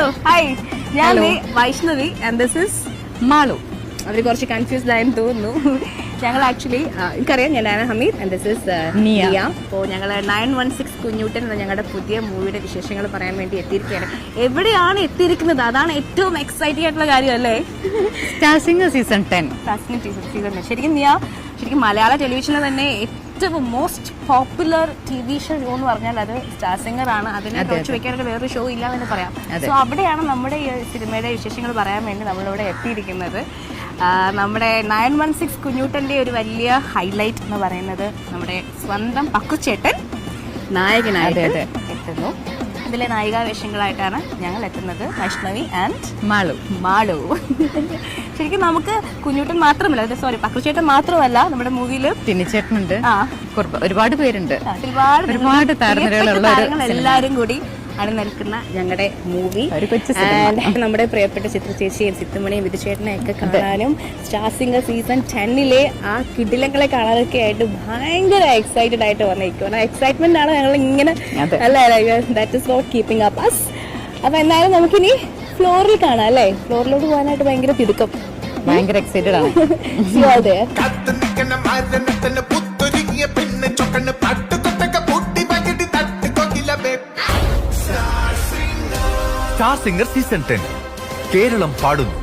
Hello hi, ഞാൻ Vaishnavi and this is Malu. അവർ കുറച്ച് കൺഫ്യൂസ്ഡ് ആയെന്ന് തോന്നുന്നു. ഞങ്ങൾ ആക്ച്വലി എനിക്കറിയാം, ഞാൻ ഹമീദ് ആൻഡ് ദിസ് ഇസ് നിയ. അപ്പോൾ ഞങ്ങൾ 916 കുഞ്ഞൂട്ടൻ എന്ന ഞങ്ങളുടെ പുതിയ മൂവിയുടെ വിശേഷങ്ങൾ പറയാൻ വേണ്ടി എത്തിയിരിക്കുകയാണ്. എവിടെയാണ് എത്തിയിരിക്കുന്നത്? അതാണ് ഏറ്റവും എക്സൈറ്റിംഗ് ആയിട്ടുള്ള കാര്യം അല്ലേ? Star singer season 10. ശരിക്കും നിയ, ശരിക്കും മലയാള ടെലിവിഷനിൽ തന്നെ ഏറ്റവും മോസ്റ്റ് പോപ്പുലർ TV ഷോ എന്ന് പറഞ്ഞാൽ അത് സ്റ്റാർ സിംഗർ ആണ്. അതിനെ കുറച്ച് വെക്കാനൊക്കെ വേറൊരു ഷോ ഇല്ല എന്ന് പറയാം. സോ അവിടെയാണ് നമ്മുടെ ഈ സിനിമയുടെ വിശേഷങ്ങൾ പറയാൻ വേണ്ടി നമ്മളിവിടെ എത്തിയിരിക്കുന്നത്. നമ്മുടെ 916 കുഞ്ഞൂട്ടൻ്റെ ഒരു വലിയ ഹൈലൈറ്റ് എന്ന് പറയുന്നത് നമ്മുടെ സ്വന്തം പക്കുച്ചേട്ടൻ നായകനായിട്ട് എത്തുന്നു. ഇതിലെ നായികാ വേഷങ്ങളായിട്ടാണ് ഞങ്ങൾ എത്തുന്നത്, വൈഷ്ണവി ആൻഡ് മാളു. ശരിക്കും നമുക്ക് കുഞ്ഞൂട്ടൻ മാത്രമല്ല, പക്കുച്ചേട്ടൻ മാത്രമല്ല നമ്മുടെ മൂവിയിൽ ടിനിച്ചേട്ടനുണ്ട്, ഒരുപാട് പേരുണ്ട്, ഒരുപാട് താരങ്ങൾ എല്ലാവരും കൂടി അണിനിൽക്കുന്ന ഞങ്ങളുടെ മൂവി. നമ്മുടെ പ്രിയപ്പെട്ട ചിത്ര ചേച്ചിയും സിത്തുമണിയും വിധുചേട്ടനെയൊക്കെ കാണാനും സ്റ്റാർ സിംഗർ സീസൺ 10 ആ കിടിലങ്ങളെ കാണാനൊക്കെ ആയിട്ട് ഭയങ്കര എക്സൈറ്റഡ് ആയിട്ട് വന്നിരിക്കും. എക്സൈറ്റ്മെന്റ് ആണ് ഞങ്ങൾ ഇങ്ങനെ that is not keeping up us. അപ്പൊ എന്നാലും നമുക്കിനി ഫ്ലോറിൽ കാണാം അല്ലേ? ഫ്ലോറിലോട്ട് പോകാനായിട്ട് ഭയങ്കര തിടുക്കം, ഭയങ്കര എക്സൈറ്റഡ് ആണ്. സ്റ്റാർ സിംഗർ സീസൺ 10 കേരളം പാടുന്നു.